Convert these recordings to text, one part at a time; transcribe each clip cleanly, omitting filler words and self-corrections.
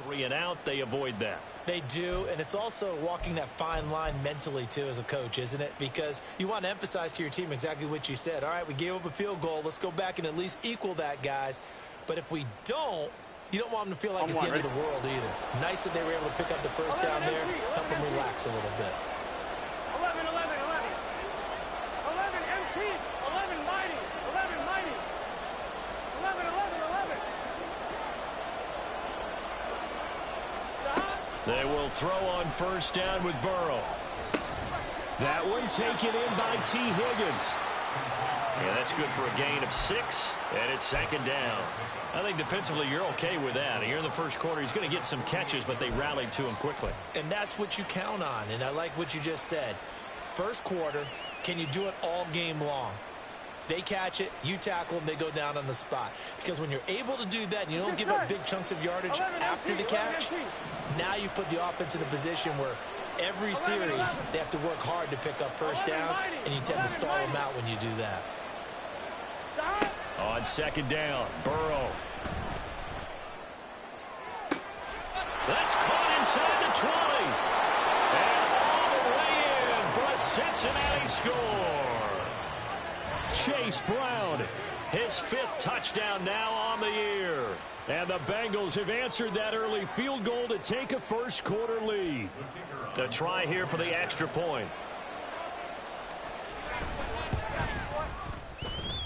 3 and out. They avoid that. They do, and it's also walking that fine line mentally, too, as a coach, isn't it? Because you want to emphasize to your team exactly what you said. All right, we gave up a field goal. Let's go back and at least equal that, guys. But if we don't, you don't want them to feel like it's the end of the world either. Nice that they were able to pick up the first down there, help them relax a little bit. 11, 11, 11. 11, MT. 11, mighty. 11, mighty. 11, 11, 11. They will throw on first down with Burrow. That one taken in by T. Higgins. Yeah, that's good for a gain of 6, and it's second down. I think defensively you're okay with that. Here in the first quarter, he's going to get some catches, but they rallied to him quickly. And that's what you count on, and I like what you just said. First quarter, can you do it all game long? They catch it, you tackle them, they go down on the spot. Because when you're able to do that and you don't give up big chunks of yardage after the catch, now you put the offense in a position where every series they have to work hard to pick up first downs, and you tend to stall them out when you do that. On second down, Burrow. That's caught inside the 20. And all the way in for a Cincinnati score. Chase Brown, his 5th touchdown now on the year. And the Bengals have answered that early field goal to take a first quarter lead. The try here for the extra point.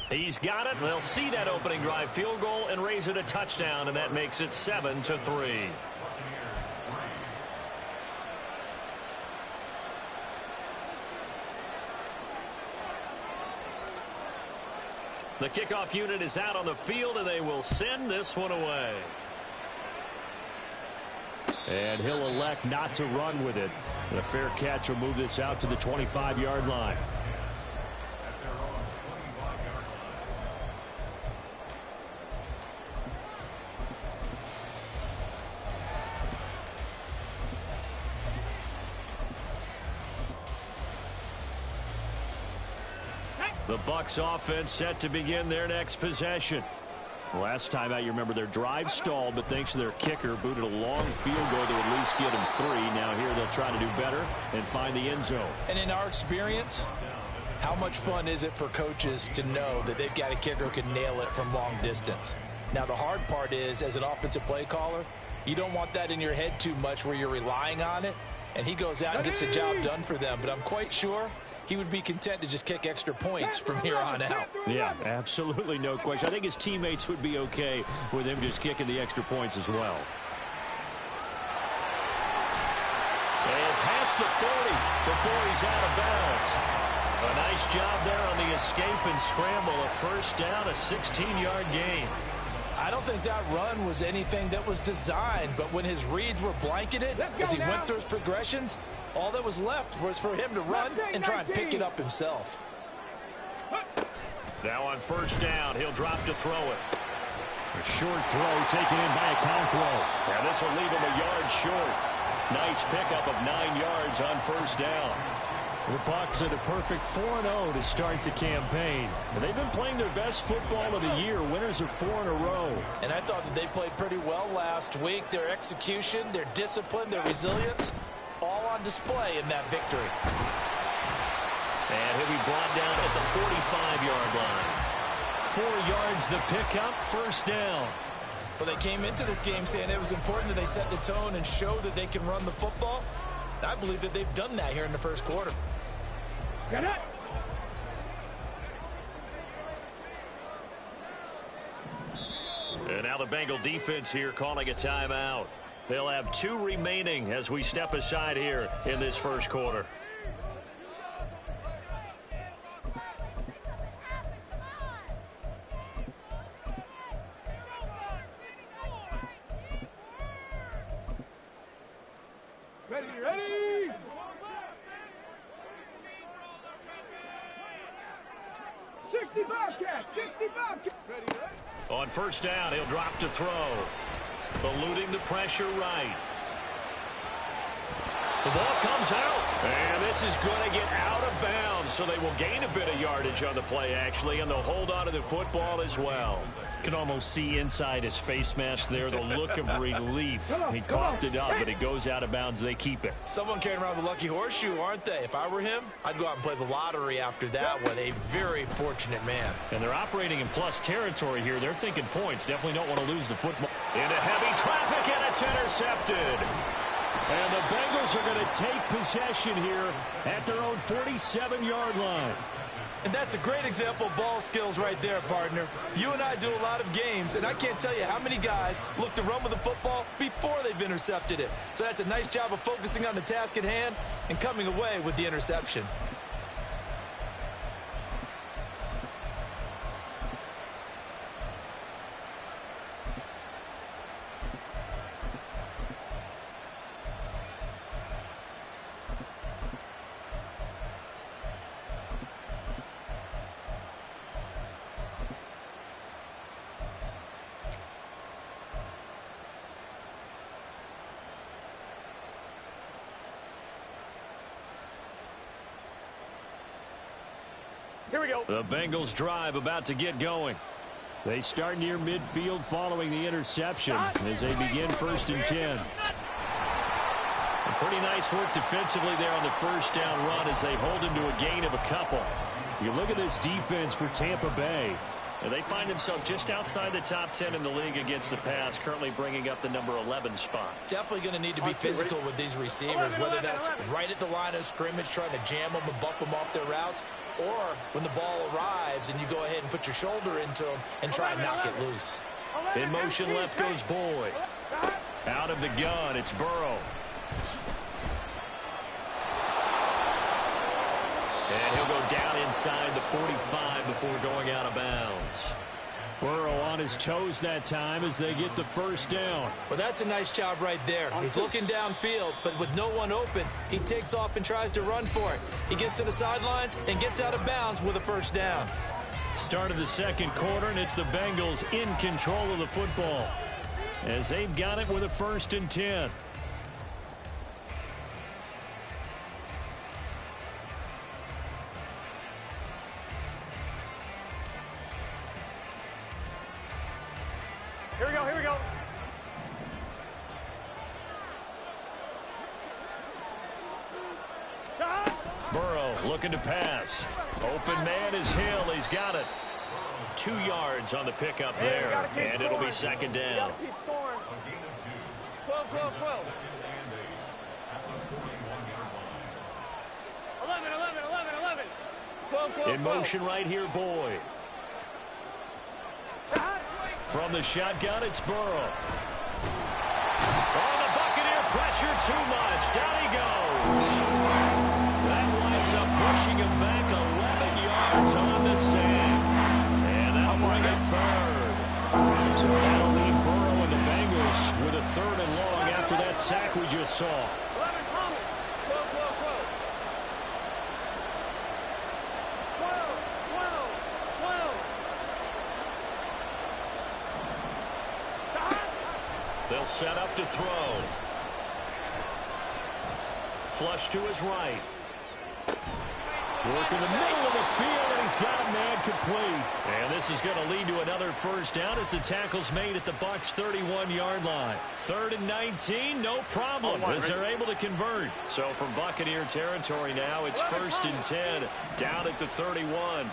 He's got it. They'll see that opening drive field goal and raise it a touchdown, and that makes it 7-3. The kickoff unit is out on the field, and they will send this one away. And he'll elect not to run with it. And a fair catch will move this out to the 25-yard line. The Bucs offense set to begin their next possession. Last time out, you remember their drive stalled, but thanks to their kicker, booted a long field goal to at least get them 3. Now here they'll try to do better and find the end zone. And in our experience, how much fun is it for coaches to know that they've got a kicker who can nail it from long distance? Now the hard part is, as an offensive play caller, you don't want that in your head too much where you're relying on it, and he goes out and gets the job done for them. But I'm quite sure he would be content to just kick extra points from here on out. Yeah, absolutely, no question. I think his teammates would be okay with him just kicking the extra points as well. And past the 40 before he's out of bounds. A nice job there on the escape and scramble. A first down, a 16-yard gain. I don't think that run was anything that was designed, but when his reads were blanketed, as he went through his progressions, all that was left was for him to run and try and pick it up himself. Now on first down, he'll drop to throw it. A short throw taken in by Okonkwo. And this will leave him a yard short. Nice pickup of 9 yards on first down. The Bucs at a perfect 4-0 to start the campaign. And they've been playing their best football of the year, winners of 4 in a row. And I thought that they played pretty well last week. Their execution, their discipline, their resilience, all on display in that victory. And he'll be brought down at the 45-yard line. 4 yards the pickup, first down. Well, they came into this game saying it was important that they set the tone and show that they can run the football. I believe that they've done that here in the first quarter. Get it. And now the Bengal defense here calling a timeout. They'll have 2 remaining as we step aside here in this first quarter. Ready, ready. On first down, he'll drop to throw. Eluding the pressure right. The ball comes out, and this is going to get out of bounds, so they will gain a bit of yardage on the play, actually, and they'll hold on to the football as well. Can almost see inside his face mask there the look of relief. He coughed it up, but it goes out of bounds. They keep it. Someone carrying around the lucky horseshoe, aren't they? If I were him, I'd go out and play the lottery after that one. A very fortunate man. And they're operating in plus territory here. They're thinking points. Definitely don't want to lose the football. Into heavy traffic, and it's intercepted. And the Bengals are going to take possession here at their own 47-yard line. And that's a great example of ball skills right there, partner. You and I do a lot of games, and I can't tell you how many guys look to run with the football before they've intercepted it. So that's a nice job of focusing on the task at hand and coming away with the interception. Here we go. The Bengals drive about to get going. They start near midfield following the interception as they begin 1st and 10. A pretty nice work defensively there on the first down run as they hold him to a gain of a couple. You look at this defense for Tampa Bay. And they find themselves just outside the top 10 in the league against the pass, currently bringing up the number 11 spot. Definitely going to need to be physical with these receivers, whether that's right at the line of scrimmage trying to jam them and bump them off their routes, or when the ball arrives and you go ahead and put your shoulder into them and try and knock it loose. In motion left goes Boyd. Out of the gun, it's Burrow. And he'll go down inside the 45 before going out of bounds. Burrow on his toes that time as they get the first down. Well, that's a nice job right there. He's looking downfield, but with no one open, he takes off and tries to run for it. He gets to the sidelines and gets out of bounds with a first down. Start of the second quarter, and it's the Bengals in control of the football as they've got it with a 1st and 10. Here we go, here we go. Burrow looking to pass. Open man is Hill. He's got it. 2 yards on the pickup there, and it'll be second down. Keep scoring. 12, 12, 12. 11, 11, 11, 11. 12, 12, In motion right here, Boyd. From the shotgun, it's Burrow. Oh, the Buccaneer pressure too much. Down he goes. That winds up pushing him back 11 yards on the sack. And that'll bring up 3rd. So that'll leave Burrow and the Bengals with a 3rd and long after that sack we just saw. 11, Thomas. 12, 12, 12. 12, 12, 12. They'll set up to throw. Flush to his right. Work in the middle of the field, and he's got a man complete. And this is going to lead to another first down as the tackle's made at the Bucs' 31-yard line. 3rd and 19, no problem, as they're able to convert. So from Buccaneer territory now, it's 1st and 10, down at the 31.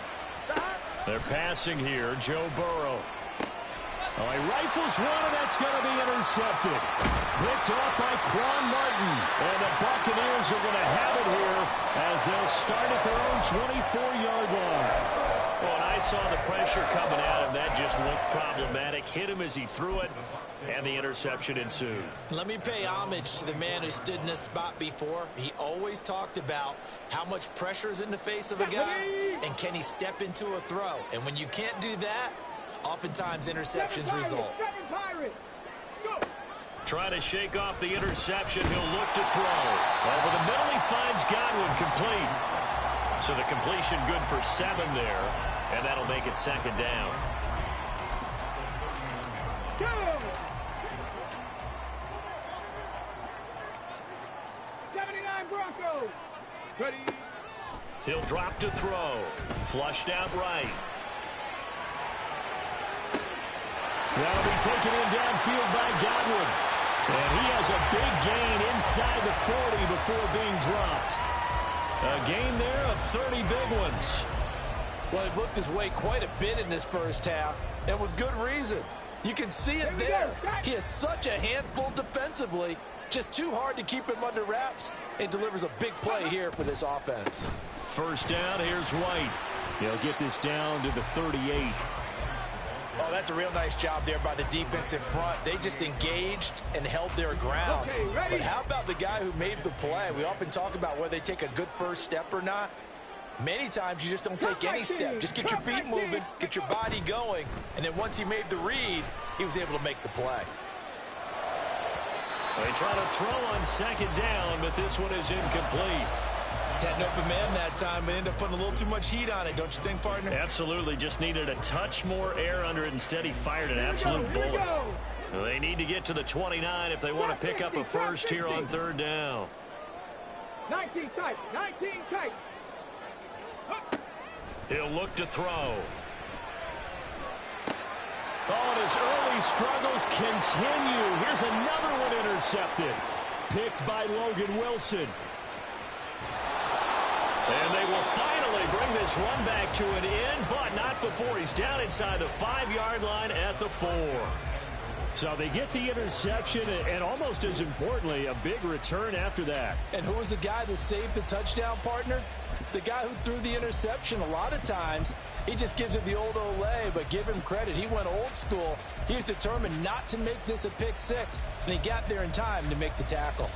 They're passing here, Joe Burrow. Oh, he rifles one, and that's going to be intercepted. Picked off by Quan Martin. And the Buccaneers are going to have it here as they'll start at their own 24-yard line. Well, and I saw the pressure coming at him. That just looked problematic. Hit him as he threw it, and the interception ensued. Let me pay homage to the man who stood in this spot before. He always talked about how much pressure is in the face of a guy, and can he step into a throw. And when you can't do that, oftentimes interceptions result. Trying to shake off the interception. He'll look to throw. Over the middle, he finds Godwin complete. So the completion good for 7 there, and that'll make it second down. Broncos. Ready. He'll drop to throw. Flushed out right. That'll be taken in downfield by Godwin. And he has a big gain inside the 40 before being dropped. A gain there of 30 big ones. Well, he looked his way quite a bit in this first half, and with good reason. You can see it there. He is such a handful defensively. Just too hard to keep him under wraps, and delivers a big play here for this offense. First down, here's White. He'll get this down to the 38. Oh, that's a real nice job there by the defense in front. They just engaged and held their ground. Okay, ready. But how about the guy who made the play? We often talk about whether they take a good first step or not. Many times you just don't take any step. Just get your feet moving, get your body going, and then once he made the read, he was able to make the play. They try to throw on second down, but this one is incomplete. Had an open man that time, but ended up putting a little too much heat on it, don't you think, partner? Absolutely. Just needed a touch more air under it. Instead, he fired an absolute bullet. They need to get to the 29 if they want to pick up a first here on third down. 19 tight. 19 tight. He'll look to throw. Oh, and his early struggles continue. Here's another one intercepted. Picked by Logan Wilson. And they will finally bring this run back to an end, but not before he's down inside the 5-yard line at the 4. So they get the interception, and almost as importantly, a big return after that. And who was the guy that saved the touchdown, partner? The guy who threw the interception. A lot of times, he just gives it the old Olay, but give him credit. He went old school. He was determined not to make this a pick six, and he got there in time to make the tackle.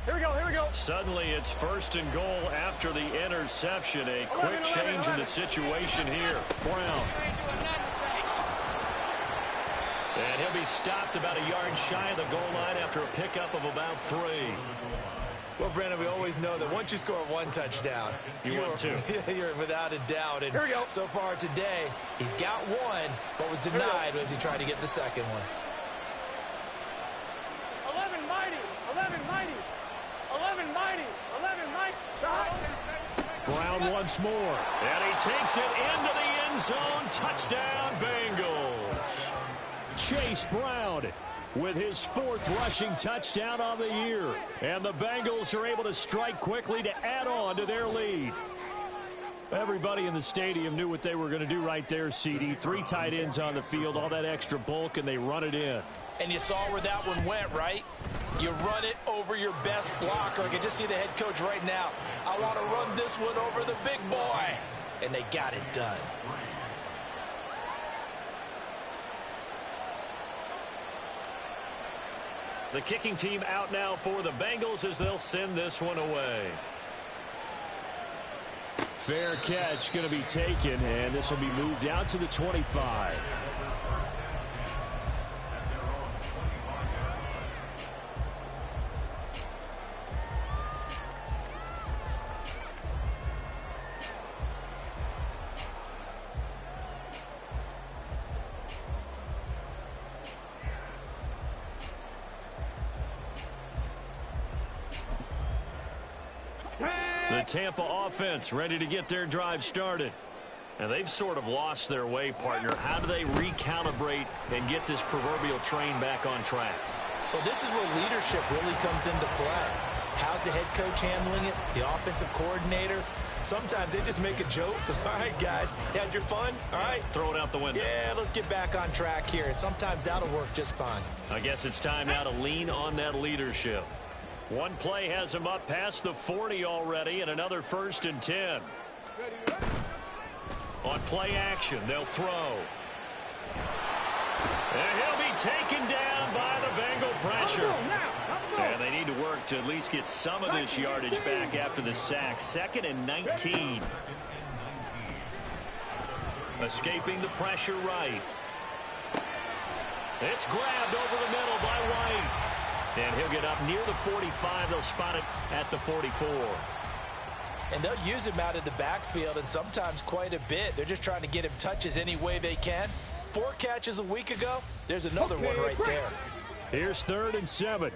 Here we go. Here we go. Suddenly, it's first and goal after the interception. A quick change in the situation here. Brown. And he'll be stopped about a yard shy of the goal line after a pickup of about 3. Well, Brandon, we always know that once you score one touchdown, You want two. You're without a doubt. And Here we go. so far today, he's got one, but was denied as he tried to get the second one. 11 mighty. 11 mighty. 11 mighty. 11 mighty. Brown once more. And he takes it into the end zone. Touchdown, Bengals. Chase Brown with his 4th rushing touchdown on the year. And the Bengals are able to strike quickly to add on to their lead. Everybody in the stadium knew what they were going to do right there, CD. 3 tight ends on the field, all that extra bulk, and they run it in. And you saw where that one went, right? You run it over your best blocker. I can just see the head coach right now. I want to run this one over the big boy. And they got it done. The kicking team out now for the Bengals as they'll send this one away. Fair catch going to be taken, and this will be moved out to the 25. The Tampa offense ready to get their drive started. And they've sort of lost their way, partner. How do they recalibrate and get this proverbial train back on track? Well, this is where leadership really comes into play. How's the head coach handling it? The offensive coordinator? Sometimes they just make a joke. All right, guys, you had your fun? All right. Throw it out the window. Yeah, let's get back on track here. And sometimes that'll work just fine. I guess it's time now to lean on that leadership. One play has him up past the 40 already, and another 1st and 10. On play action, they'll throw. And he'll be taken down by the Bengal pressure. And they need to work to at least get some of this yardage back after the sack. 2nd and 19. Escaping the pressure right. It's grabbed over the middle by White. And he'll get up near the 45. They'll spot it at the 44. And they'll use him out of the backfield, and sometimes quite a bit. They're just trying to get him touches any way they can. 4 catches a week ago. There's another one right there. Here's 3rd and 7.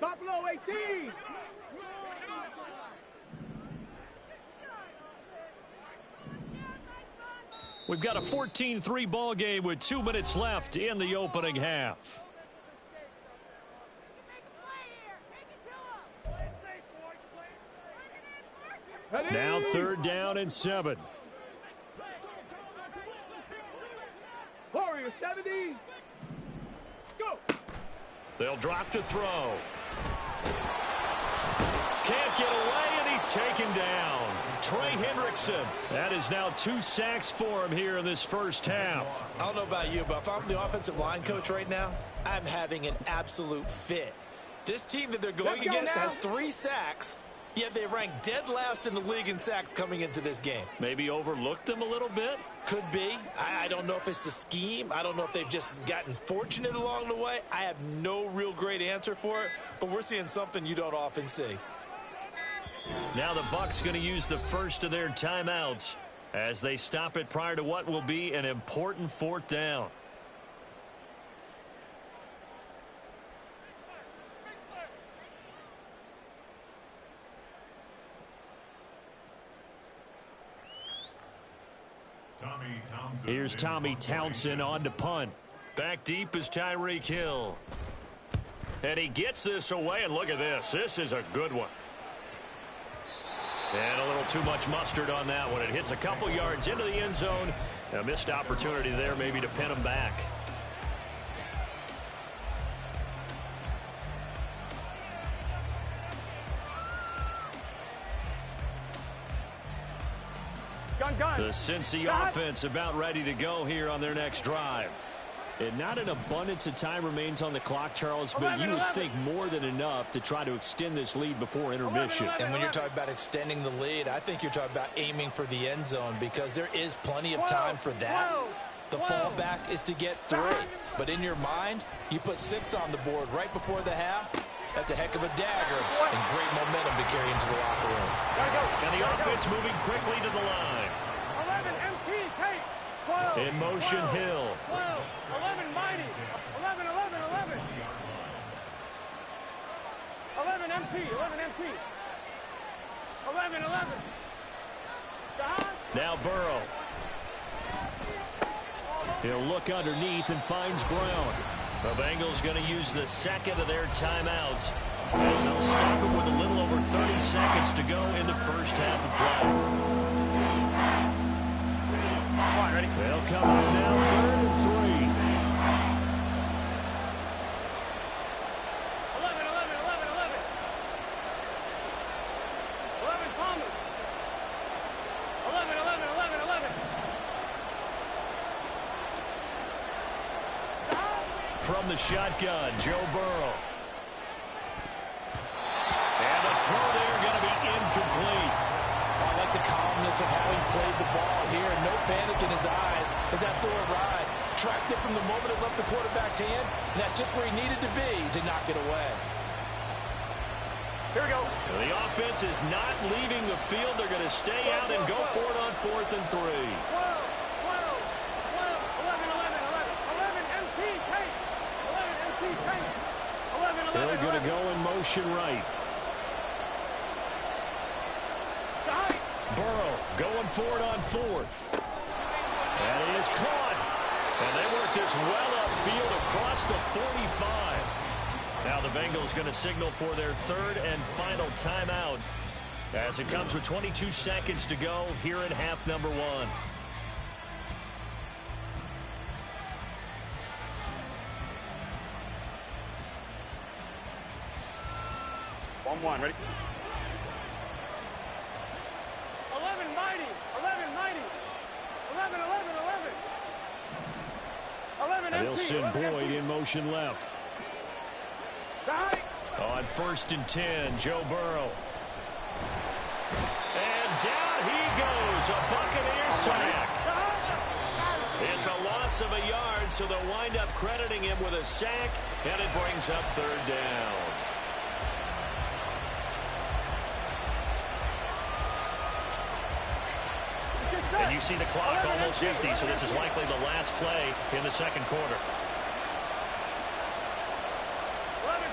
Top low 18. We've got a 14-3 ball game with 2 minutes left in the opening half. Now 3rd down and 7. Warrior 70. Go. They'll drop to throw. Can't get away, and he's taken down. Trey Hendrickson. That is now 2 sacks for him here in this first half. I don't know about you, but if I'm the offensive line coach right now, I'm having an absolute fit. This team that they're going against has 3 sacks, yet they rank dead last in the league in sacks coming into this game. Maybe overlooked them a little bit? Could be. I don't know if it's the scheme. I don't know if they've just gotten fortunate along the way. I have no real great answer for it, but we're seeing something you don't often see. Now the Bucs going to use the first of their timeouts as they stop it prior to what will be an important 4th down. Here's Tommy Townsend on to punt. Back deep is Tyreek Hill. And he gets this away, and look at this. This is a good one. And a little too much mustard on that one. It hits a couple yards into the end zone. A missed opportunity there maybe to pin him back. Gun. The Cincy offense about ready to go here on their next drive. And not an abundance of time remains on the clock, Charles, but you would think more than enough to try to extend this lead before intermission. And when you're talking about extending the lead, I think you're talking about aiming for the end zone because there is plenty of time for that. The fallback is to get 3. But in your mind, you put 6 on the board right before the half. That's a heck of a dagger and great momentum to carry into the locker room. And the offense moving quickly to the line. 11 MT, Kate. 12. In motion, 12, Hill. 12. 11 Mighty. 11. 11 MT. 11 MT. 11. Now Burrow. He'll look underneath and finds Brown. The Bengals going to use the 2nd of their timeouts as they'll stop it with a little over 30 seconds to go in the first half of play. All right, ready? They'll come up now 3rd and 3. 11 Thomas. 11. From the shotgun, Joe Burrow. And the throw there going to be incomplete. I like the calmness of having played the ball here. No panic in his eyes as that throw arrived. Tracked it from the moment it left the quarterback's hand, and that's just where he needed to be to knock it away. Here we go. Well, the offense is not leaving the field. They're going to stay out and go for it on 4th and 3. 11 MT, Kate. 11 MT, Kate. 11. They're going to go in motion right. Burrow going for it on 4th. And it is caught. And they work this well upfield across the 45. Now the Bengals going to signal for their 3rd and final timeout as it comes with 22 seconds to go here in half number 1. One, ready? 11 Mighty. 11 And they'll MT. send 11 Boyd MT. in motion left. On 1st and 10, Joe Burrow. And down he goes. A Buccaneer sack. It's a loss of a yard, so they'll wind up crediting him with a sack, and it brings up 3rd down. You see the clock almost empty, so this is likely the last play in the second quarter.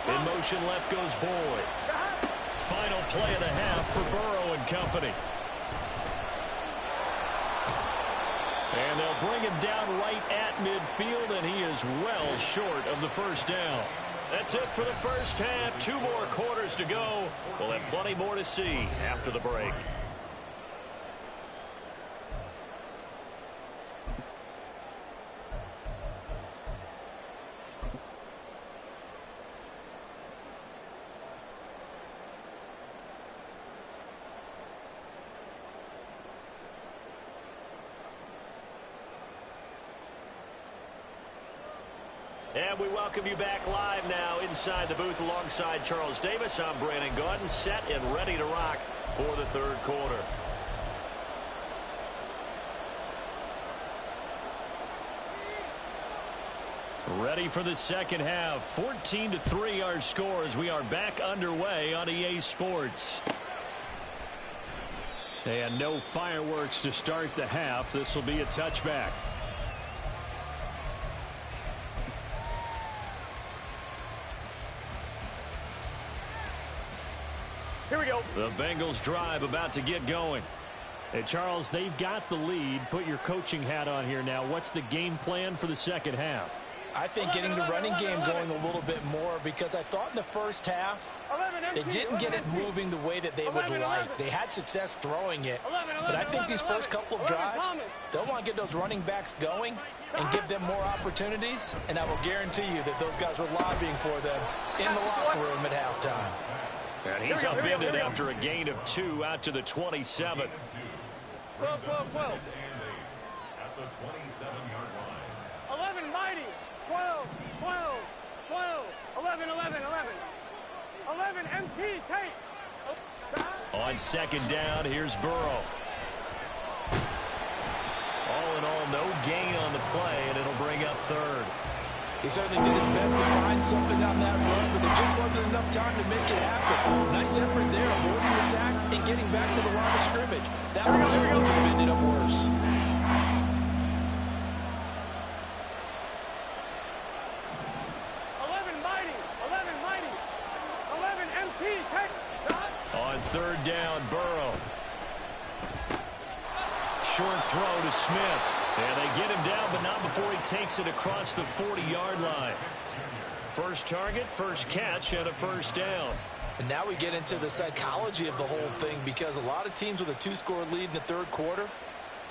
In motion left goes Boyd. Final play of the half for Burrow and company. And they'll bring him down right at midfield, and he is well short of the first down. That's it for the first half. 2 more quarters to go. We'll have plenty more to see after the break. And we welcome you back live now inside the booth alongside Charles Davis. I'm Brandon Gaudin, set and ready to rock for the third quarter. Ready for the second half. 14-3 our score as we are back underway on EA Sports. And no fireworks to start the half. This will be a touchback. Here we go. The Bengals drive about to get going. Hey, Charles, they've got the lead. Put your coaching hat on here now. What's the game plan for the second half? I think getting the running game going a little bit more, because I thought in the first half they didn't get it moving the way that they would like. They had success throwing it, but I think these first couple of drives, they'll want to get those running backs going and give them more opportunities, and I will guarantee you that those guys were lobbying for them in the locker room at halftime. And he's upended after a gain of 2 out to the 27. 12. At the 27-yard line. 11 mighty. 12. 11 MT, take. On second down, here's Burrow. All in all, no gain on the play, and it'll bring up third. He certainly did his best to find something on that run, but there just wasn't enough time to make it happen. Nice effort there, avoiding the sack and getting back to the line of scrimmage. That one certainly could have ended up worse. 11 MT, take. On third down, Burrow. Short throw to Smith. And they get him down, but not before he takes it across the 40-yard line. First target, first catch, and a first down. And now we get into the psychology of the whole thing, because a lot of teams with a 2-score lead in the third quarter,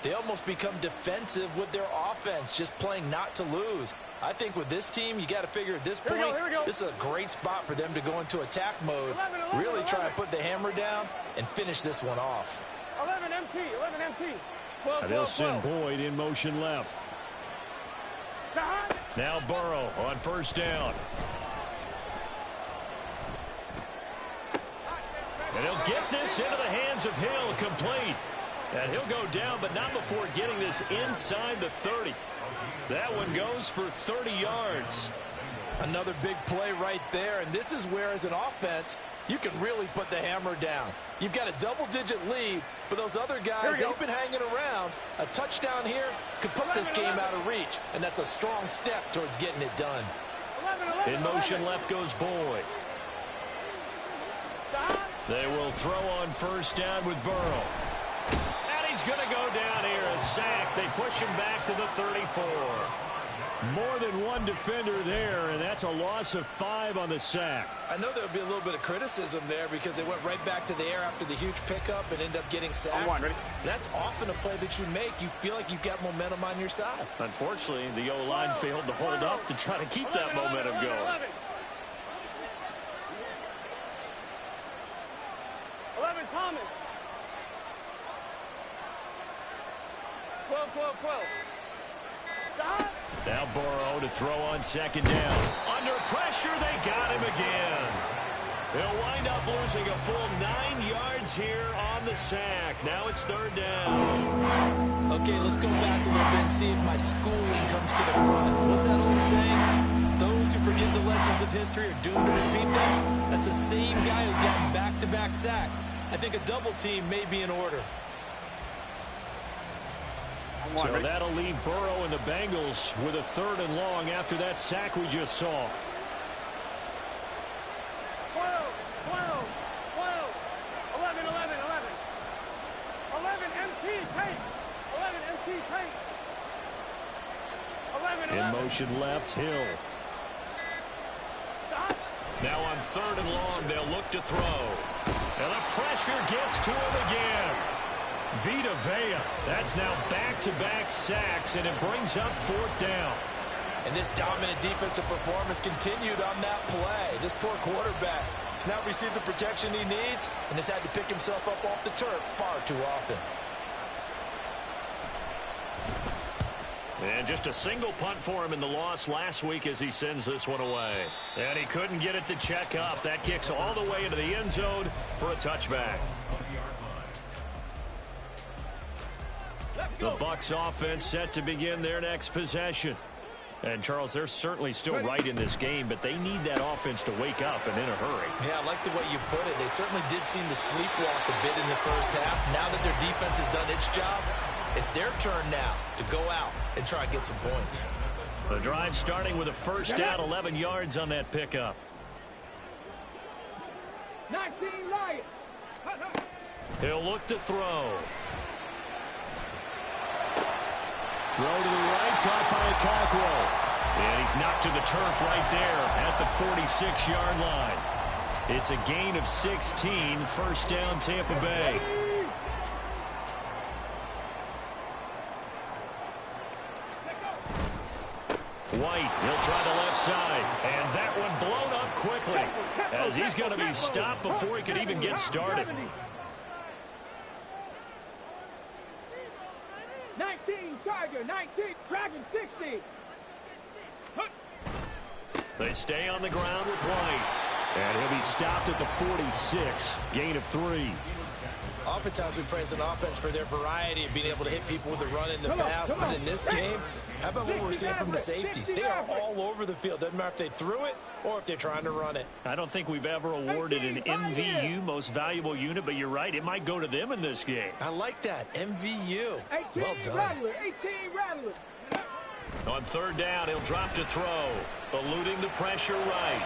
they almost become defensive with their offense, just playing not to lose. I think with this team, you got to figure at this point, here we go. This is a great spot for them to go into attack mode, 11, really try and put the hammer down and finish this one off. 11 MT. 12, They'll send Boyd in motion left. Now Burrow on first down. And he'll get this into the hands of Hill, complete. And he'll go down, but not before getting this inside the 30. That one goes for 30 yards. Another big play right there, and this is where, as an offense, you can really put the hammer down. You've got a double-digit lead, but those other guys, they've been hanging around. A touchdown here could put this game out of reach, and that's a strong step towards getting it done. In motion left goes Boyd. They will throw on first down with Burrow. And he's going to go down here, a sack. They push him back to the 34. More than one defender there, and that's a loss of 5 on the sack. I know there would be a little bit of criticism there because they went right back to the air after the huge pickup and ended up getting sacked. Ready? That's often a play that you make. You feel like you've got momentum on your side. Unfortunately, the O-line failed to hold up to try to keep that momentum going. 11 Thomas. 12. Stop. Now Burrow to throw on second down. Under pressure, they got him again. They'll wind up losing a full 9 yards here on the sack. Now it's third down. Okay, let's go back a little bit and see if my schooling comes to the front. What's that old saying? Those who forget the lessons of history are doomed to repeat them. That's the same guy who's gotten back-to-back sacks. I think a double team may be in order. So that'll leave Burrow and the Bengals with a 3rd and long after that sack we just saw. 12, 12, 12, 11, 11, 11. 11 MT paint. 11 MT paint. 11, 11. In motion left, Hill. Stop. Now on 3rd and long, they'll look to throw. And the pressure gets to him again. Vita Vea. That's now back-to-back sacks, and it brings up 4th down. And this dominant defensive performance continued on that play. This poor quarterback has now received the protection he needs and has had to pick himself up off the turf far too often. And just a single punt for him in the loss last week as he sends this one away. And he couldn't get it to check up. That kicks all the way into the end zone for a touchback. The Bucs offense set to begin their next possession. And, Charles, they're certainly still right in this game, but they need that offense to wake up and in a hurry. Yeah, I like the way you put it. They certainly did seem to sleepwalk a bit in the first half. Now that their defense has done its job, it's their turn now to go out and try and get some points. The drive starting with a first down, 11 yards on that pickup. 19 Lions. He'll look to throw. Throw to the right, caught by a Cockrell. And he's knocked to the turf right there at the 46-yard line. It's a gain of 16, first down Tampa Bay. White, he'll try the left side. And that one blown up quickly as he's going to be stopped before he could even get started. 19 Tiger, 19 Dragon 60. They stay on the ground with White. And he'll be stopped at the 46, gain of 3. Oftentimes we praise an offense for their variety of being able to hit people with the run in the pass, but in this game, how about what we're seeing from the safeties? They are all over the field. Doesn't matter if they threw it or if they're trying to run it. I don't think we've ever awarded an MVU, most valuable unit, but you're right, it might go to them in this game. I like that, MVU. 18 Well done. Rattler, 18 Rattler. On 3rd down, he'll drop to throw, eluding the pressure right.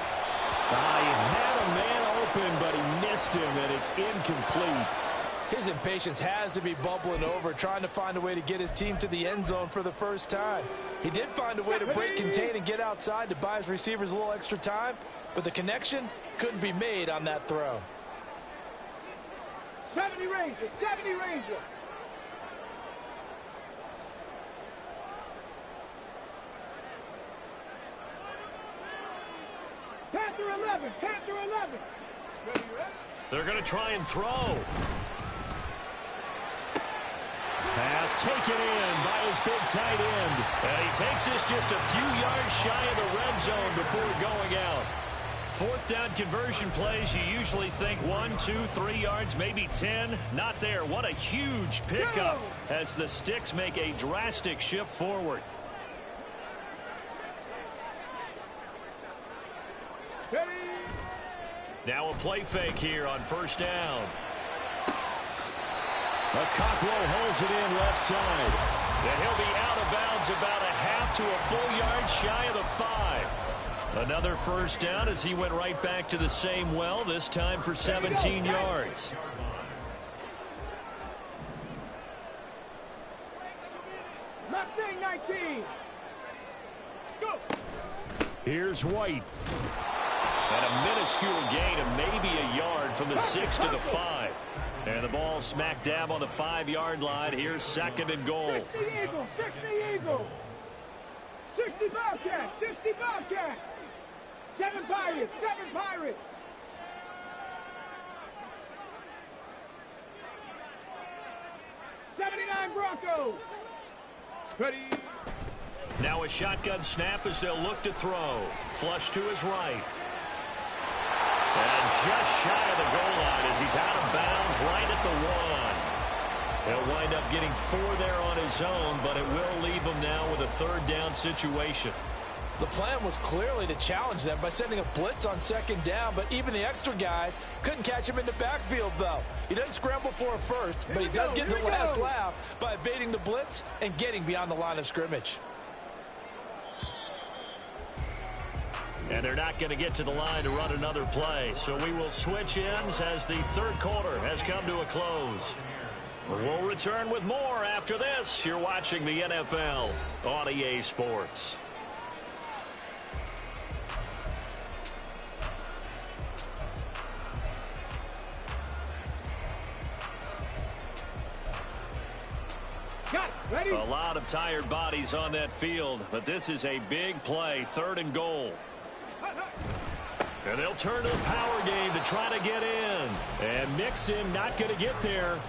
He had a man open, but he missed him, and it's incomplete. His impatience has to be bubbling over, trying to find a way to get his team to the end zone for the first time. He did find a way to break, contain, and get outside to buy his receivers a little extra time, but the connection couldn't be made on that throw. 70 Ranger, 70 Ranger. Panther 11, Panther 11. Ready, Rex? They're going to try and throw. Pass taken in by his big tight end. And he takes this just a few yards shy of the red zone before going out. 4th down conversion plays, you usually think 1, 2, 3 yards, maybe 10. Not there. What a huge pickup as the Sticks make a drastic shift forward. Ready? Now a play fake here on 1st down. Cockrell holds it in left side. And he'll be out of bounds about a half to a full yard shy of the 5. Another first down as he went right back to the same well, this time for 17 yards. Mustang 19. Go. Here's White. And a minuscule gain of maybe a yard from the 6 to the 5. And the ball smack dab on the 5-yard line. Here's 2nd and goal. 60 Eagle, 60 Eagle. 60 Bobcat, 60 Bobcat. 7 Pirates, 7 Pirates. 79 Broncos. Ready. Now a shotgun snap as they'll look to throw. Flush to his right. And just shy of the goal line as he's out of bounds right at the 1. He'll wind up getting 4 there on his own, but it will leave him now with a 3rd down situation. The plan was clearly to challenge them by sending a blitz on second down, but even the extra guys couldn't catch him in the backfield, though. He doesn't scramble for a first, but he does get the last laugh by evading the blitz and getting beyond the line of scrimmage. And they're not going to get to the line to run another play, so we will switch ends as the third quarter has come to a close. We'll return with more after this. You're watching the NFL on EA Sports. Ready? A lot of tired bodies on that field, but this is a big play, 3rd and goal. And they'll turn to the power game to try to get in. And Mixon not going to get there.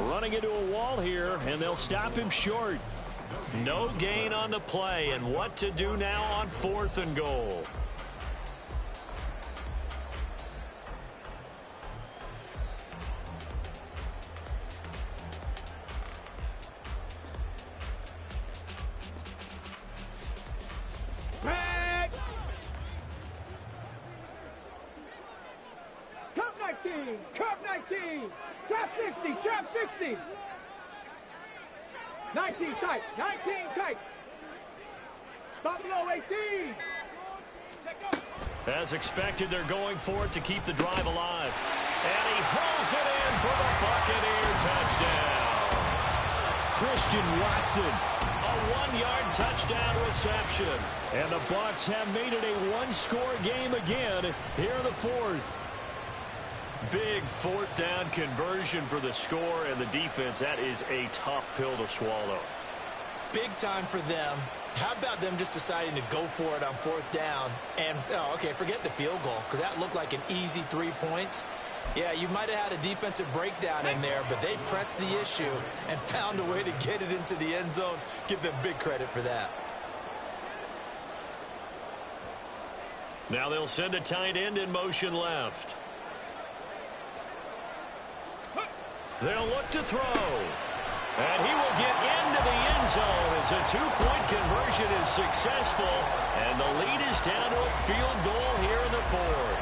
Running into a wall here, and they'll stop him short. No gain on the play, and what to do now on 4th and goal. Back. Cup 19. Cup 19. Trap 60. Trap 60. 19 tight. 19 tight. Buffalo 18. As expected, they're going for it to keep the drive alive. And he hauls it in for the Buccaneer touchdown. Christian Watson, a 1-yard touchdown reception. And the Bucs have made it a one-score game again here in the 4th. Big 4th down conversion for the score, and the defense, that is a tough pill to swallow. Big time for them. How about them just deciding to go for it on 4th down? And, okay, forget the field goal, because that looked like an easy 3 points. Yeah, you might have had a defensive breakdown in there, but they pressed the issue and found a way to get it into the end zone. Give them big credit for that. Now they'll send a tight end in motion left. They'll look to throw. And he will get into the end zone as a 2-point conversion is successful. And the lead is down to a field goal here in the 4th.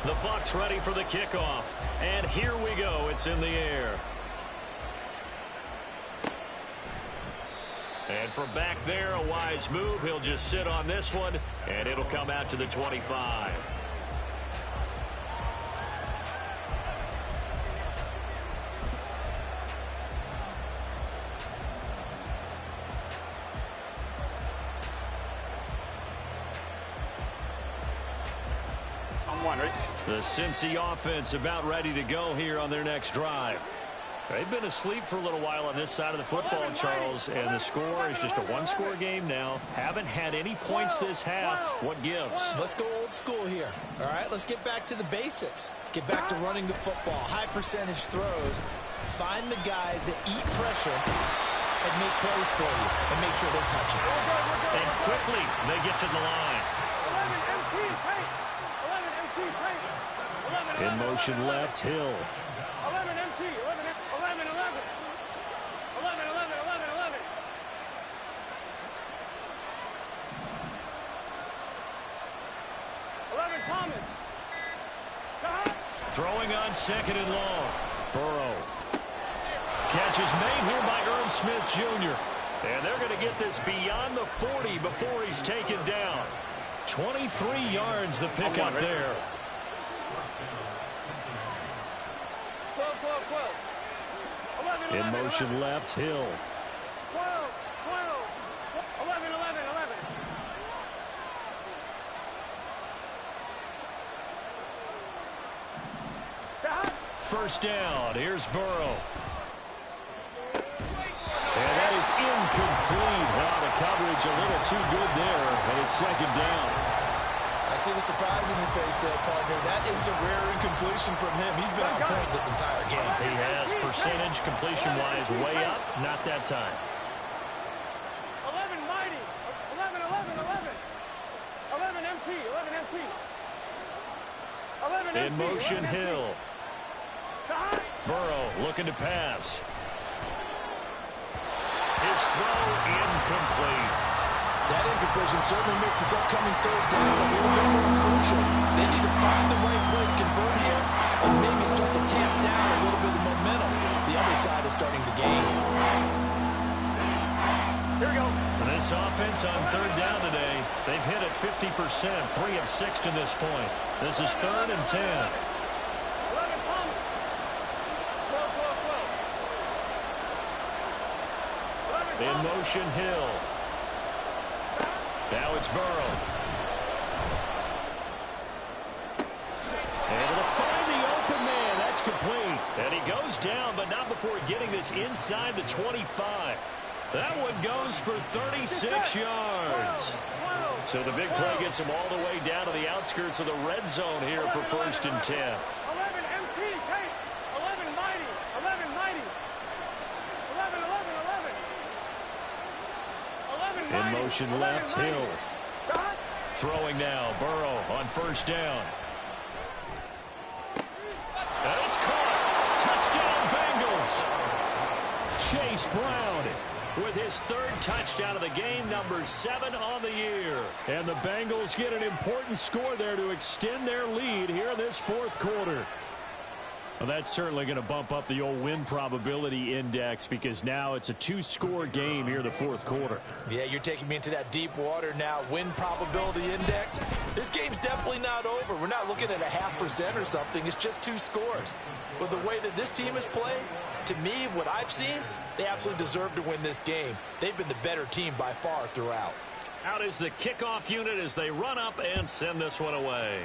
The Bucs ready for the kickoff. And here we go. It's in the air. And from back there, a wise move. He'll just sit on this one, and it'll come out to the 25. The Cincy offense about ready to go here on their next drive. They've been asleep for a little while on this side of the football, Charles, and the score is just a one-score game now. Haven't had any points this half. What gives? Let's go old school here. All right, let's get back to the basics. Get back to running the football, high percentage throws. Find the guys that eat pressure and make plays for you and make sure they touch it. And quickly, they get to the line. 11 MT tight. 11 MT tight. 11. In motion left, Hill. 11 MT. 11. 11. 11. 11. 11. 11. 11. Thomas. Throwing on 2nd and long. Burrow. Catch is made here by Irv Smith Jr. And they're going to get this beyond the 40 before he's taken down. 23 yards the pickup there. 12. 11. In motion left, Hill. 12. 11. 11. 11. First down. Here's Burrow. And that is incomplete. Wow, the coverage a little too good there, and it's 2nd down. I see the surprise in your face there, partner. That is a rare incompletion from him. He's been on point this entire game. He has percentage completion-wise way up. Not that time. 11 mighty. 11. 11 MT. 11 MT. 11 MT. In motion, 11 MT. Hill. Burrow looking to pass. His throw incomplete. That incompletion certainly makes this upcoming third down a little bit more crucial. They need to find the right play to convert here and maybe start to tamp down a little bit of momentum. The other side is starting to gain. Here we go. This offense on third down today, they've hit it 50%, 3 of 6 to this point. This is 3rd and 10. In motion, Hill. Now it's Burrow. Able to find the open man. That's complete. And he goes down, but not before getting this inside the 25. That one goes for 36 yards. So the big play gets him all the way down to the outskirts of the red zone here for 1st and 10. 11 MT, hey, 11 mighty, 11 mighty, 11, 11, 11. 11 In mighty, motion 11 left, mighty. Hill. Throwing now, Burrow on 1st down. And it's caught. Touchdown, Bengals. Chase Brown with his 3rd touchdown of the game, number 7 on the year. And the Bengals get an important score there to extend their lead here in this 4th quarter. Well, that's certainly going to bump up the old win probability index because now it's a 2-score game here in the 4th quarter. Yeah, you're taking me into that deep water now. Win probability index. This game's definitely not over. We're not looking at a 0.5% or something. It's just 2 scores. But the way that this team has played, to me, what I've seen, they absolutely deserve to win this game. They've been the better team by far throughout. Out is the kickoff unit as they run up and send this one away.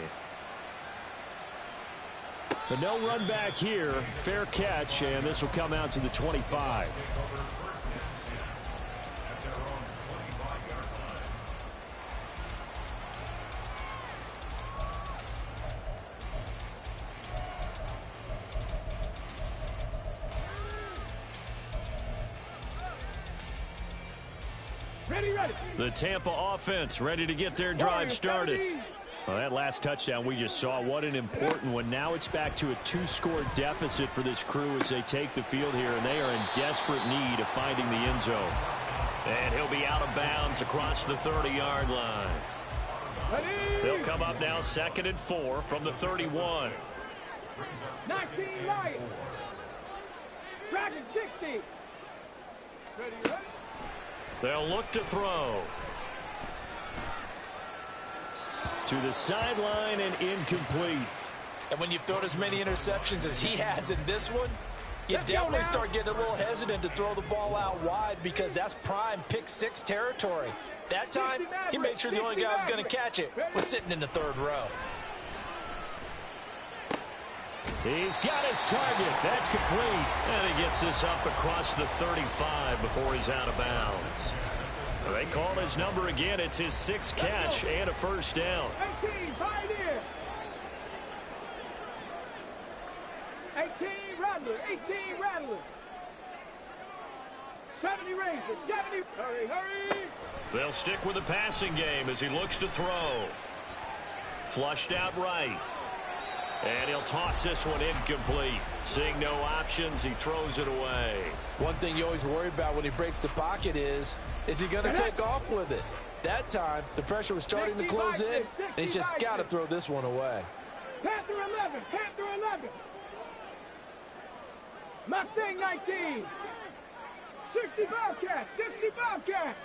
But no run back here. Fair catch, and this will come out to the 25. Ready, ready. The Tampa offense ready to get their drive started. Well, that last touchdown we just saw, what an important one. Now it's back to a 2-score deficit for this crew as they take the field here, and they are in desperate need of finding the end zone. And he'll be out of bounds across the 30-yard line. Ready. They'll come up now 2nd and 4 from the 31. 19 Lions. Dragon 60. Ready, ready. They'll look to throw. To the sideline and incomplete. And when you've thrown as many interceptions as he has in this one, you definitely start getting a little hesitant to throw the ball out wide because that's prime pick-6 territory. That time, he made sure the only guy who was going to catch it was sitting in the 3rd row. He's got his target. That's complete. And he gets this up across the 35 before he's out of bounds. They call his number again. It's his 6th catch and a 1st down. 18, right here. 18, Rattler. 18, Rattler. 70 Razor. 70. Hurry, hurry. They'll stick with the passing game as he looks to throw. Flushed out right. And he'll toss this one incomplete. Seeing no options, he throws it away. One thing you always worry about when he breaks the pocket is he going to take off with it? That time, the pressure was starting to close in, and he's just got to throw this one away. Panther 11, Panther 11. Mustang 19. 60 Bobcats, 60 Bobcats.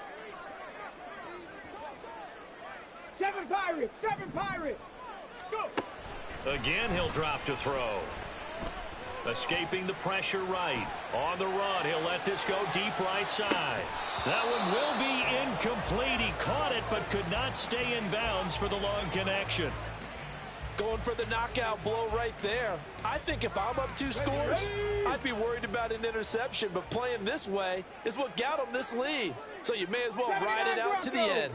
7 Pirates, 7 Pirates. Go. Again, he'll drop to throw. Escaping the pressure right. On the run, he'll let this go deep right side. That one will be incomplete. He caught it, but could not stay in bounds for the long connection. Going for the knockout blow right there. I think if I'm up 2 scores, I'd be worried about an interception, but playing this way is what got him this lead. So you may as well ride it out to the end.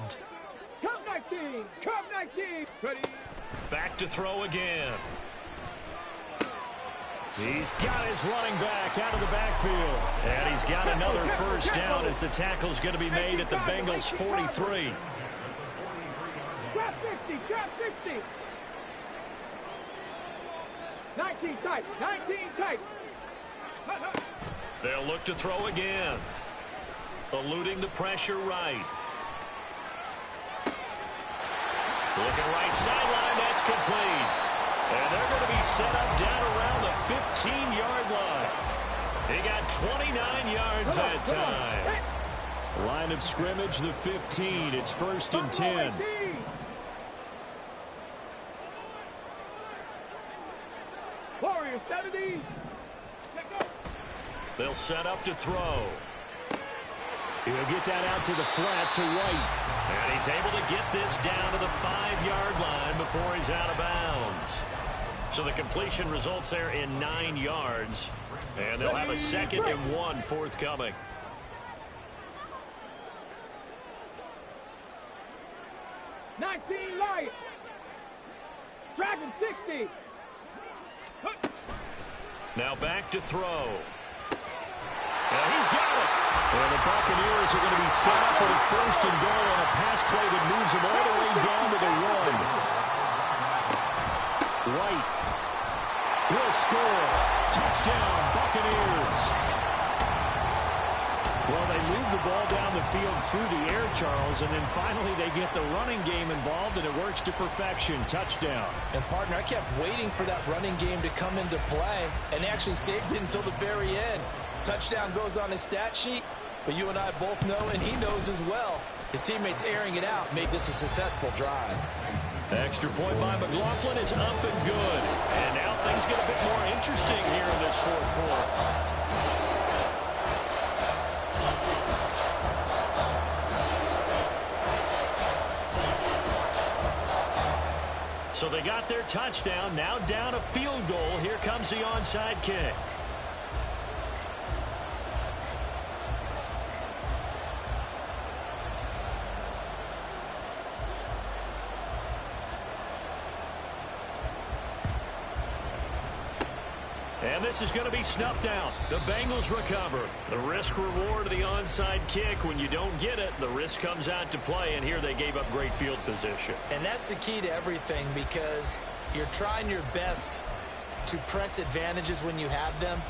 Come 19, come 19. Ready. Back to throw again. He's got his running back out of the backfield. And he's got another 1st down as the tackle's going to be made at the Bengals' 43. Drop 50, drop 50. 19 tight, 19 tight. They'll look to throw again. Eluding the pressure right. Looking right sideline. That's complete. And they're going to be set up down around the 15-yard line. He got 29 yards that time. Line of scrimmage, the 15. It's 1st and 10. Warriors 70. They'll set up to throw. He'll get that out to the flat to White. And he's able to get this down to the 5-yard line before he's out of bounds. So the completion results there in 9 yards. And they'll have a 2nd and 1 forthcoming. Lions. Dragon 60. Now back to throw. And he's got it. And the Buccaneers are going to be set up for the 1st and goal on a pass play that moves them all the way down to the 1. White will score. Touchdown, Buccaneers. Well, they move the ball down the field through the air, Charles, and then finally they get the running game involved, and it works to perfection. Touchdown. And, partner, I kept waiting for that running game to come into play, and actually saved it until the very end. Touchdown goes on his stat sheet, but you and I both know, and he knows as well, his teammates airing it out made this a successful drive. Extra point by McLaughlin is up and good. And now things get a bit more interesting here in this 4th quarter. So they got their touchdown, now down a field goal. Here comes the onside kick. And this is going to be snuffed out. The Bengals recover. The risk-reward of the onside kick. When you don't get it, the risk comes out to play, and here they gave up great field position. And that's the key to everything, because you're trying your best to press advantages when you have them,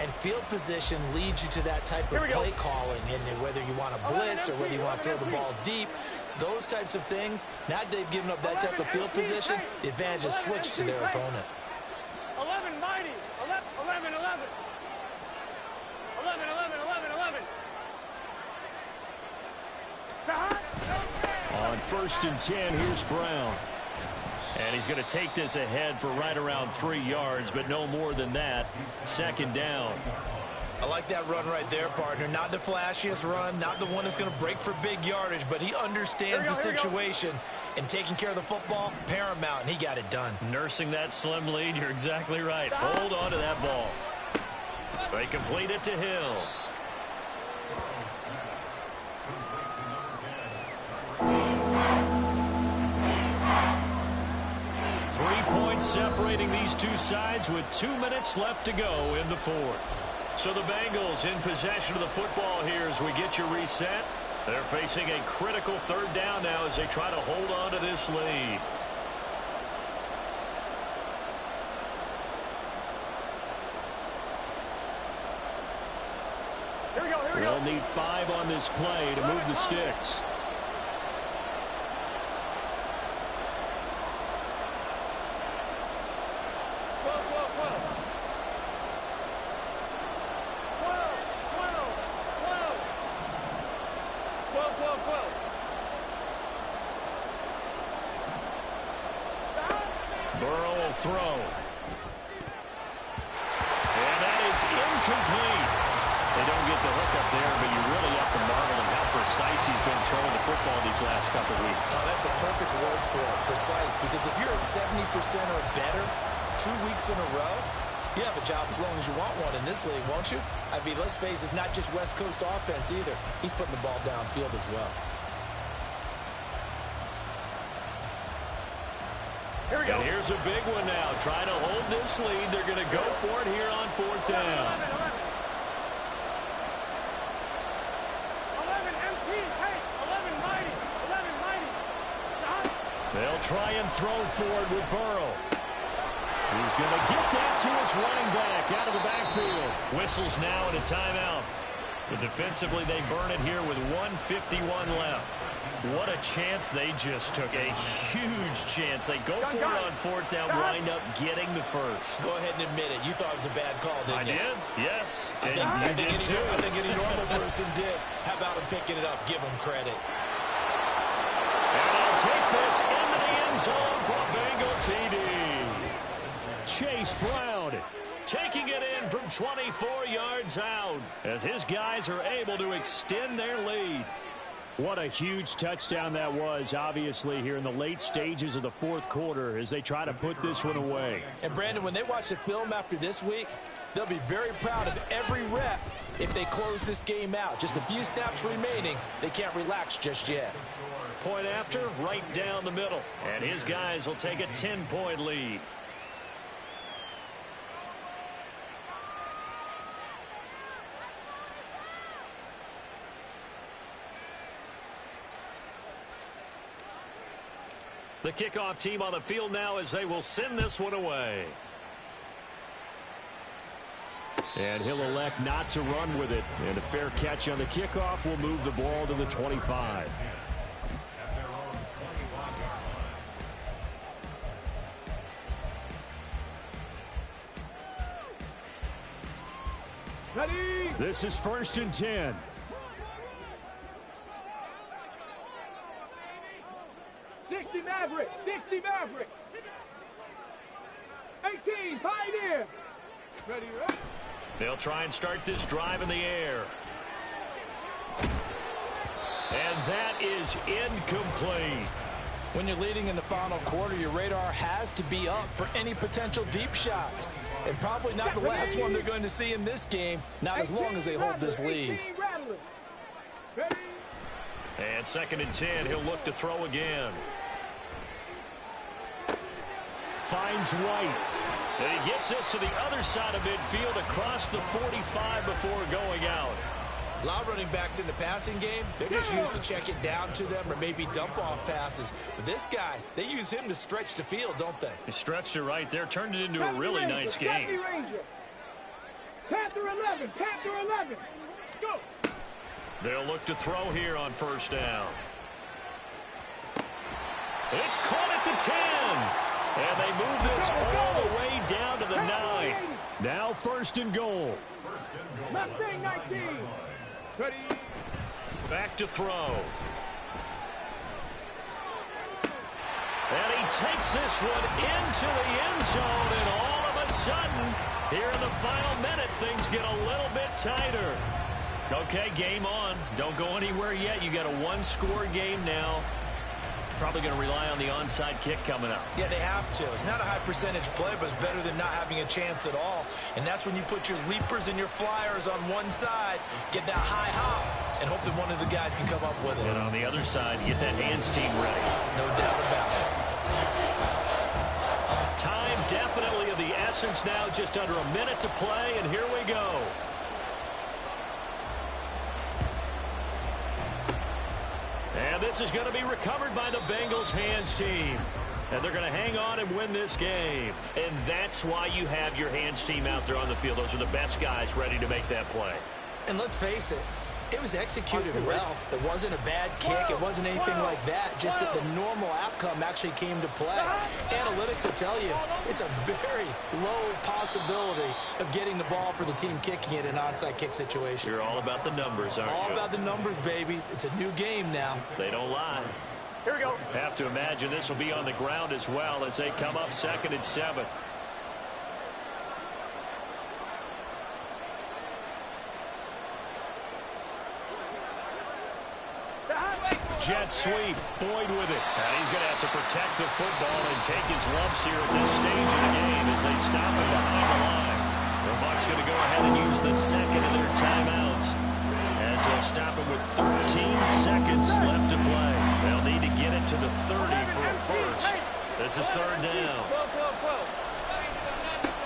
and field position leads you to that type of play calling. And whether you want to blitz or whether you want to throw the ball deep, those types of things, now that they've given up that type of field position, the advantage is switched to their opponent. 11 mighty. 11, 11. 11, 11, 11, 11. On 1st and 10, here's Brown. And he's going to take this ahead for right around 3 yards, but no more than that. 2nd down. I like that run right there, partner. Not the flashiest run, not the one that's going to break for big yardage, but he understands the situation, and taking care of the football, paramount, and he got it done. Nursing that slim lead, you're exactly right. Hold on to that ball. They complete it to Hill. Three points separating these two sides with 2 minutes left to go in the 4th. So the Bengals in possession of the football here as we get you reset. They're facing a critical 3rd down now as they try to hold on to this lead. Here we go. They'll need 5 on this play to move the sticks. Throw. And that is incomplete. They don't get the hook up there, but you really have to marvel at how precise he's been throwing the football these last couple of weeks. Oh, that's a perfect word for it, precise, because if you're at 70% or better 2 weeks in a row, you have a job as long as you want one in this league, won't you? I mean, let's face it, it's not just West Coast offense either. He's putting the ball downfield as well. Here we go. And here's a big one now. Trying to hold this lead. They're going to go for it here on 4th down. 11 MT. Hey, 11 mighty. 11 mighty. They'll try and throw forward with Burrow. He's going to get that to his running back out of the backfield. Whistles now and a timeout. So defensively, they burn it here with 1:51 left. What a chance they just took. A huge chance. They go for it on fourth down, wind up getting the first. Go ahead and admit it. You thought it was a bad call, didn't you? I did, yes. I think any normal person did. How about him picking it up? Give him credit. And he'll take this into the end zone for a Bengal TD. Chase Brown Taking it in from 24 yards out as his guys are able to extend their lead. What a huge touchdown that was, obviously, here in the late stages of the fourth quarter as they try to put this one away. And, Brandon, when they watch the film after this week, they'll be very proud of every rep if they close this game out. Just a few snaps remaining. They can't relax just yet. Point after, right down the middle. And his guys will take a 10-point lead. The kickoff team on the field now as they will send this one away. And he'll elect not to run with it. And a fair catch on the kickoff will move the ball to the 25. Ready? This is 1st and 10. Maverick, 60 Maverick. 18, Pioneer. Ready, right? They'll try and start this drive in the air. And that is incomplete. When you're leading in the final quarter, your radar has to be up for any potential deep shots. And probably not the last one they're going to see in this game, not as long as they hold this lead. And 2nd and 10, he'll look to throw again. Finds White. And he gets us to the other side of midfield across the 45 before going out. A lot of running backs in the passing game, they're just used to check it down to them or maybe dump off passes. But this guy, they use him to stretch the field, don't they? He stretched it right there, turned it into a really nice game. Panther 11, Panther 11. Go. They'll look to throw here on 1st down. It's caught at the 10. And they move this all the way down to the 9. Now 1st and goal. Mustang 19. Ready. Back to throw. And he takes this one into the end zone. And all of a sudden, here in the final minute, things get a little bit tighter. Okay, game on. Don't go anywhere yet. You got a one-score game now. Probably going to rely on the onside kick coming up. Yeah, they have to. It's not a high percentage play, but it's better than not having a chance at all. And that's when you put your leapers and your flyers on one side, get that high hop, and hope that one of the guys can come up with it. And on the other side, get that hands team ready. No doubt about it. Time definitely of the essence now, just under a minute to play, and here we go. And this is going to be recovered by the Bengals hands team. And they're going to hang on and win this game. And that's why you have your hands team out there on the field. Those are the best guys ready to make that play. And let's face it, it was executed well. It wasn't a bad kick. It wasn't anything like that. Just that the normal outcome actually came to play. Analytics will tell you it's a very low possibility of getting the ball for the team kicking it in an onside kick situation. You're all about the numbers, aren't you? All about the numbers, baby. It's a new game now. They don't lie. Here we go. Have to imagine this will be on the ground as well as they come up 2nd and 7. Jet sweep, Boyd with it. And he's going to have to protect the football and take his lumps here at this stage of the game as they stop him behind the line. The Bucs going to go ahead and use the 2nd of their timeouts as they'll stop him with 13 seconds left to play. They'll need to get it to the 30 for a first. This is 3rd down.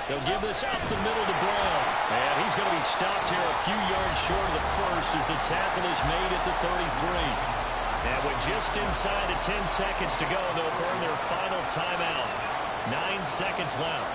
They'll give this out the middle to Brown. And he's going to be stopped here a few yards short of the first as the tackle is made at the 33. And with just inside of 10 seconds to go, they'll burn their final timeout. 9 seconds left.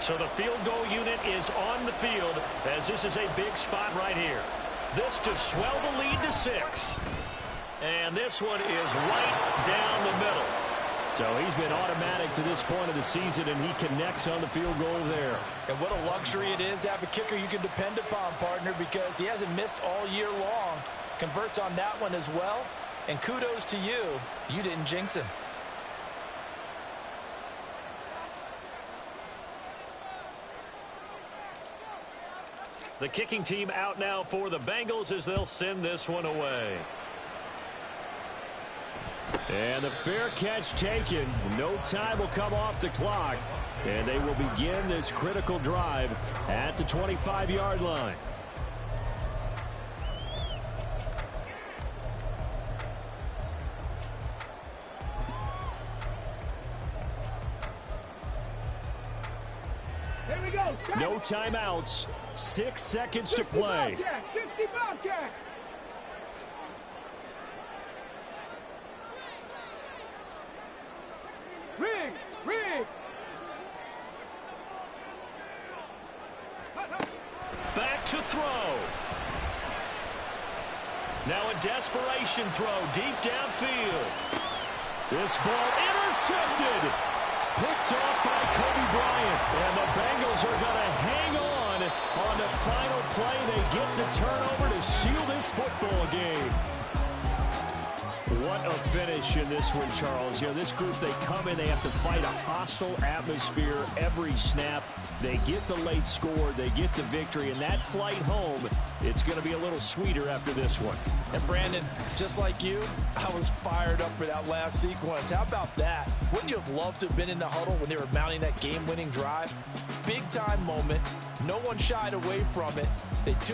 So the field goal unit is on the field as this is a big spot right here. This to swell the lead to 6. And this one is right down the middle. So he's been automatic to this point of the season, and he connects on the field goal there. And what a luxury it is to have a kicker you can depend upon, partner, because he hasn't missed all year long. Converts on that one as well. And kudos to you. You didn't jinx him. The kicking team out now for the Bengals as they'll send this one away. And the fair catch taken. No time will come off the clock. And they will begin this critical drive at the 25-yard line. Here we go. No timeouts. 6 seconds to play. 60 Bobcat. Riggs. Back to throw. Now a desperation throw deep downfield. This ball intercepted. Picked off by Kobe Bryant. And the Bengals are going to hang on the final play. They get the turnover to seal this football game. What a finish in this one, Charles. You know, this group, they come in, they have to fight a hostile atmosphere every snap. They get the late score, they get the victory, and that flight home, it's going to be a little sweeter after this one. And Brandon, just like you, I was fired up for that last sequence. How about that? Wouldn't you have loved to have been in the huddle when they were mounting that game-winning drive? Big-time moment. No one shied away from it. They